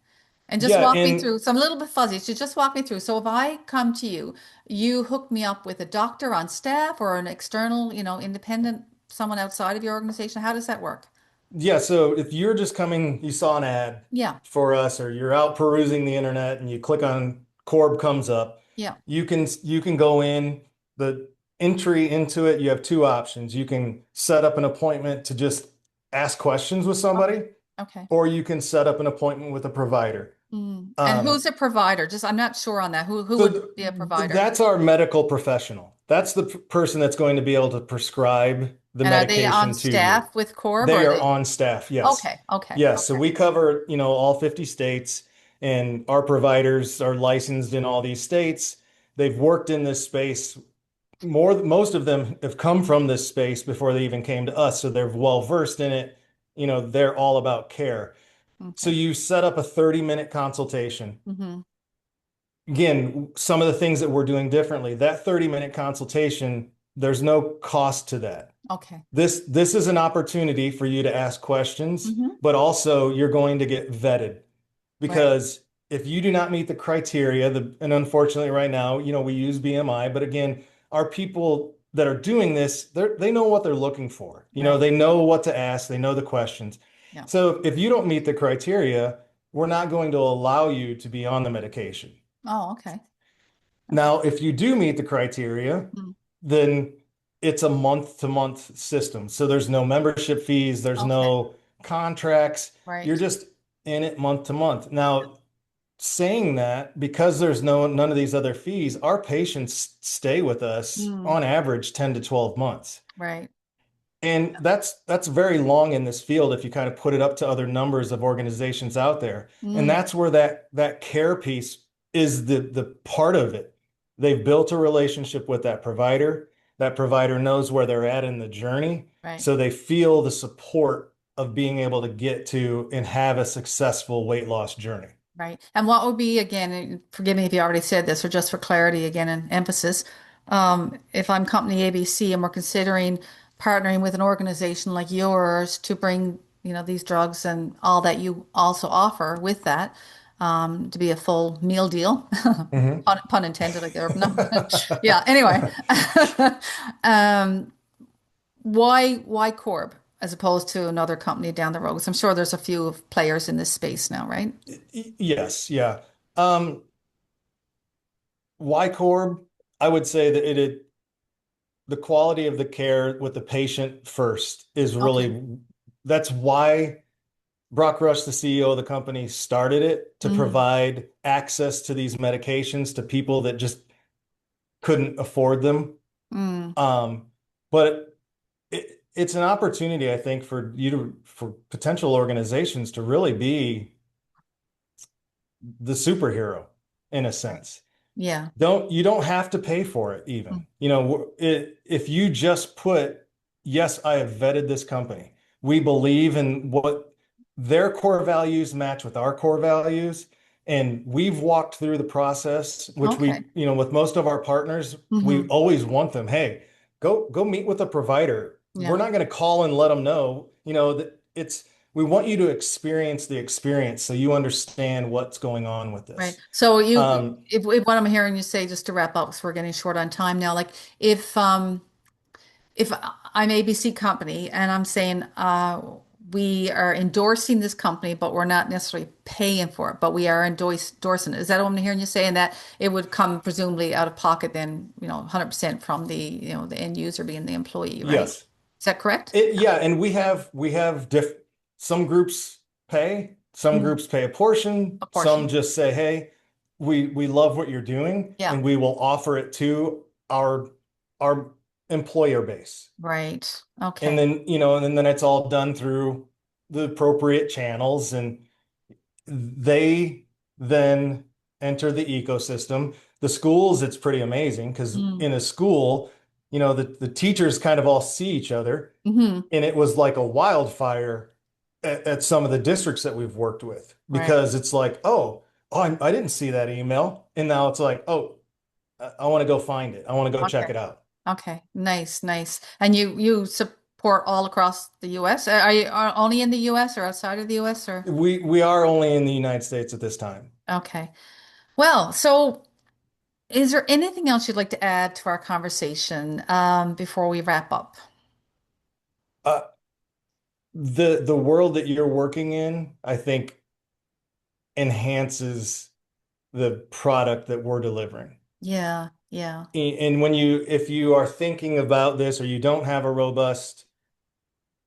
And just Yeah, walk me and through. So I'm a little bit fuzzy. So just walk me through. So if I come to you, you hook me up with a doctor on staff or an external, independent, someone outside of your organization. How does that work? yeah, so if you're just coming, you saw an ad Yeah. for us, or you're out perusing the internet and you click on Korb comes up, Yeah. you can go in the entry into it. You have two options. You can set up an appointment to just ask questions with Okay. somebody, Okay. or you can set up an appointment with a provider. Mm. And Um, who's a provider? Just I'm not sure on that. Who so would be a provider? that's our medical professional. That's the person that's going to be able to prescribe the And are they on medication to you. staff with Korb or They are are they? on staff, yes. Okay. Okay. Yes, so Okay. we cover, all 50 states, and our providers are licensed in all these states. They've worked in this space most of them have come from this space before they even came to us, so they're well versed in it. They're all about care. So Okay. you set up a 30-minute consultation. Hmm. Again, some of the things that we're doing differently, that 30-minute consultation, there's no cost to that. Okay. This is an opportunity for you to ask questions, Hmm. but also you're going to get vetted, Right. because if you do not meet the criteria, and unfortunately right now, we use BMI, but again, our people that are doing this, they know what they're looking for. Right. They know what to ask, they know the questions. Yeah. So if you don't meet the criteria, we're not going to allow you to be on the medication. Oh, okay. Okay. Now, if you do meet the criteria, Mm. then it's a month-to-month system. So there's no membership fees, there's Okay. no contracts. You're Right. just in it month to month. Now, saying that, because there's none of these other fees, our patients stay with us Mm. on average 10 to 12 months. Right. And that's very long in this field if you kind of put it up to other numbers of organizations out there. And Mm. that's where that care piece is the part of it. They've built a relationship with that provider. That provider knows where they're at in the journey. Right. So they feel the support of being able to get to and have a successful weight loss journey. Right. And what would be, again, and forgive me if you already said this, or just for clarity again and emphasis, if I'm company ABC and we're considering partnering with an organization like yours to bring, these drugs and all that you also offer with that, to be a full meal deal, Mhm. pun intended, like there. No. Yeah. Anyway, um, why Corb as opposed to another company down the road? 'Cause I'm sure there's a few of players in this space now, right? Yes, yeah. Um, Y Corb, I would say that the quality of the care with the patient first is Okay. really, that's why Brock Rush, the CEO of the company, started it, to Mm, provide access to these medications to people that just couldn't afford them. mm, But it's an opportunity, I think, for potential organizations to really be the superhero in a right. sense. Yeah. You don't have to pay for it Mm, even. If you just put, yes, I have vetted this company. We believe in what their core values match with our core values. And we've walked through the process, which okay. with most of our partners, we Hmm. always want them, hey, go meet with a provider. We're Yeah. not going to call and let them know, that we want you to experience the experience so you understand what's going on with Right. this. So Um, if what I'm hearing you say, just to wrap up, because we're getting short on time now, like if I'm ABC company and I'm saying we are endorsing this company, but we're not necessarily paying for it, but we are endorsing it. Is that what I'm hearing you say? And that it would come presumably out of pocket then, 100% from the end user being the employee, right? yes. Is that correct? Yeah, and we have some groups some Mhm. groups pay a portion, A some portion. just say, "Hey, we love what you're doing, Yeah. and we will offer it to our employer base." Right. And Okay. then, and then it's all done through the appropriate channels, and they then enter the ecosystem. The schools, it's pretty amazing because Mm. in a school, the teachers kind of all see each other, Hmm. and it was like a wildfire at some of the districts that we've worked with Right. because it's like, oh, I didn't see that email, and now it's like, oh, I want to go find it. I want to go check Okay. it out. Okay. Nice, nice. And you support all across the US? Are you only in the US or outside of the US or? We are only in the United States at this time. Okay. Well, so is there anything else you'd like to add to our conversation before we wrap up? Uh, the world that you're working in, I think, enhances the product that we're delivering. Yeah, yeah. And if you are thinking about this or you don't have a robust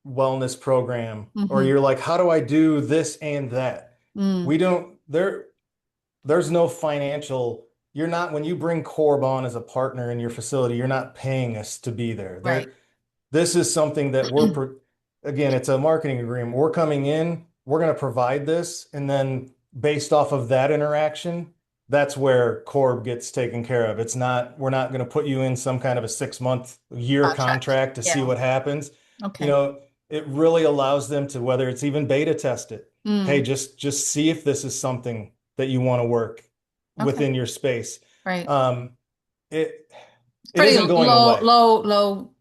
wellness program, or Hmm. you're like, how do I do this and that? Mm, We don't, there's no financial, you're not, when you bring Korb on as a partner in your facility, you're not paying us to be there. right. This is something that again, it's a marketing agreement. We're coming in, we're going to provide this, and then based off of that interaction, that's where Korb gets taken care of. We're not going to put you in some kind of a 6 month, year Contract. contract to see Yeah. what happens. You Okay. know, it really allows them to, whether it's even beta test it. Hey, Mm, just see if this is something that you want to work okay. within your space. Right. Um, it It's it pretty isn't going away. low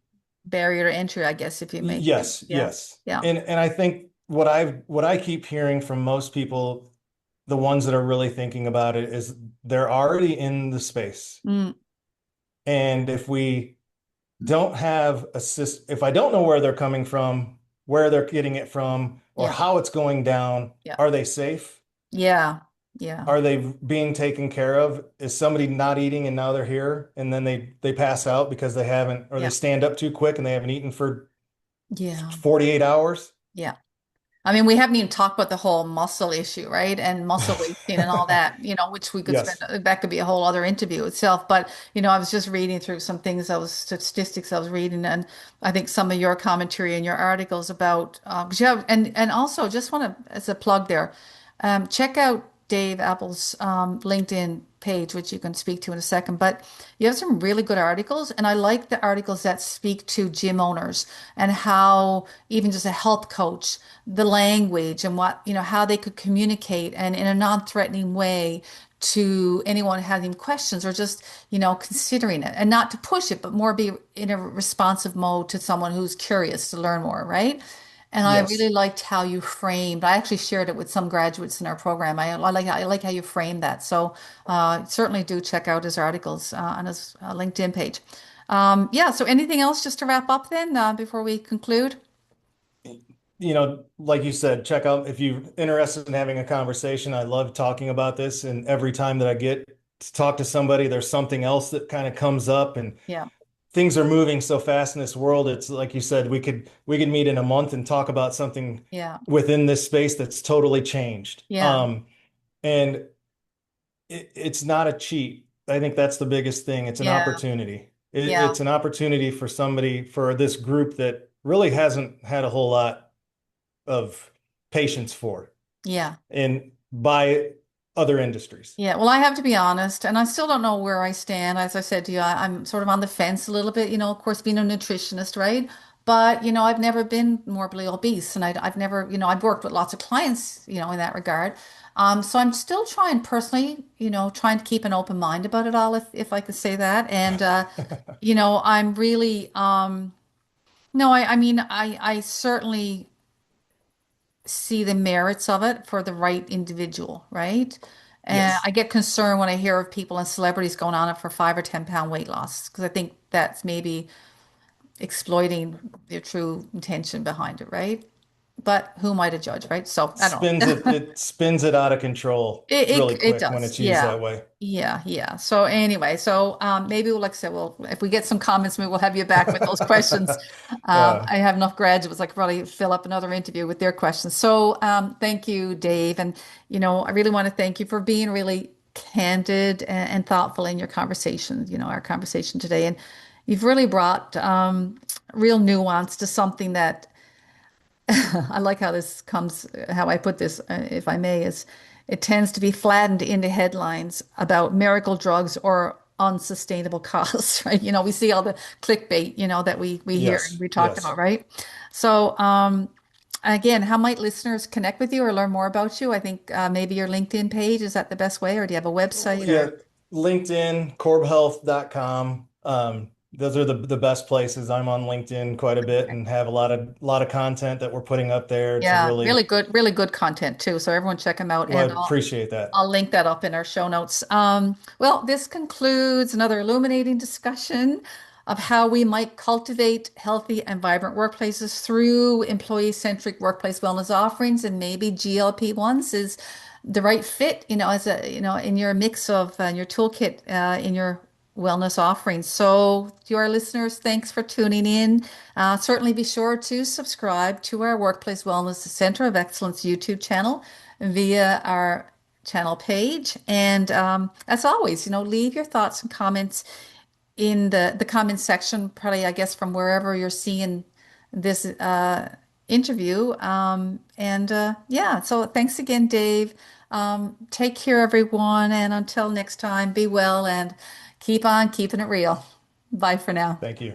barrier to entry, I guess, if you make, Yes, yeah. yes. Yeah. And I think what I keep hearing from most people, the ones that are really thinking about it, is they're already in the space. Mm, And if we don't have if I don't know where they're coming from, where they're getting it from, or yeah. how it's going down, Yeah. are they safe? Yeah. Yeah. Are they being taken care of? Is somebody not eating and now they're here and then they pass out because they haven't, or they Yeah. stand up too quick and they haven't eaten for Yeah. 48 hours? Yeah. I mean, we haven't even talked about the whole muscle issue, right? And muscle wasting and all that, which we could spend, Yes. that could be a whole other interview itself. But, I was just reading through some things, those statistics I was reading, and I think some of your commentary and your articles about, 'cause you have, and also just want to, as a plug there, check out Dave Appel's LinkedIn page, which you can speak to in a second. But you have some really good articles, and I like the articles that speak to gym owners and how even just a health coach, the language and what, how they could communicate and in a non-threatening way to anyone having questions or just, considering it and not to push it, but more be in a responsive mode to someone who's curious to learn more, right? And I really Yes. liked how you framed. I actually shared it with some graduates in our program. I like how you framed that. So certainly do check out his articles on his LinkedIn page. Yeah. So anything else just to wrap up then before we conclude? Like you said, check out if you're interested in having a conversation. I love talking about this, and every time that I get to talk to somebody, there's something else that kind of comes up, and Yeah. things are moving so fast in this world. It's like you said, we could meet in a month and talk about something Yeah. within this space that's totally changed. Yeah. And it's not a cheat. I think that's the biggest thing. It's an Yeah. opportunity. Yeah. It's an opportunity for this group that really hasn't had a whole lot of patience for, Yeah. and by other industries. Yeah, well, I have to be honest, and I still don't know where I stand. As I said to you, I'm sort of on the fence a little bit, of course, being a nutritionist, right? But, I've never been morbidly obese, and I've never, I've worked with lots of clients, in that regard. So I'm still trying personally, trying to keep an open mind about it all, if I could say that. And, I'm really, no, I mean, I certainly see the merits of it for the right individual, right? And Yes. I get concerned when I hear of people and celebrities going on it for 5 or 10 pound weight loss because I think that's maybe exploiting their true intention behind it, right? But who am I to judge, right? So I don't know. It spins it out of control really It quick when does. it's used Yeah. that way. Yeah, yeah. So anyway, so maybe we'll, like I said, well, if we get some comments, maybe we'll have you back with those questions. Uh, I have enough graduates, I could probably fill up another interview with their questions. So thank you, Dave. And, I really want to thank you for being really candid and thoughtful in your conversation, our conversation today. And you've really brought real nuance to something that I like how this comes, how I put this, if I may, is it tends to be flattened into headlines about miracle drugs or unsustainable costs, right? We see all the clickbait, that we hear and Yes, we talked yes. about, right? So, again, how might listeners connect with you or learn more about you? I think maybe your LinkedIn page, is that the best way, or do you have a website Yeah, or? LinkedIn, korbhealth.com. Those are the best places. I'm on LinkedIn quite a bit and have a lot of content that we're putting up there to Yeah, really, really good content too. So everyone check them out, well, and I appreciate that. I'll link that up in our show notes. Well, this concludes another illuminating discussion of how we might cultivate healthy and vibrant workplaces through employee-centric workplace wellness offerings, and maybe GLP-1s is the right fit, as in your mix of your toolkit in your wellness offerings. So, to our listeners, thanks for tuning in. Certainly be sure to subscribe to our Workplace Wellness Center of Excellence YouTube channel via our channel page. And as always, leave your thoughts and comments in the comments section, probably, I guess, from wherever you're seeing this interview. And yeah, so thanks again, Dave. Take care, everyone. And until next time, be well and keep on keeping it real. Bye for now. Thank you.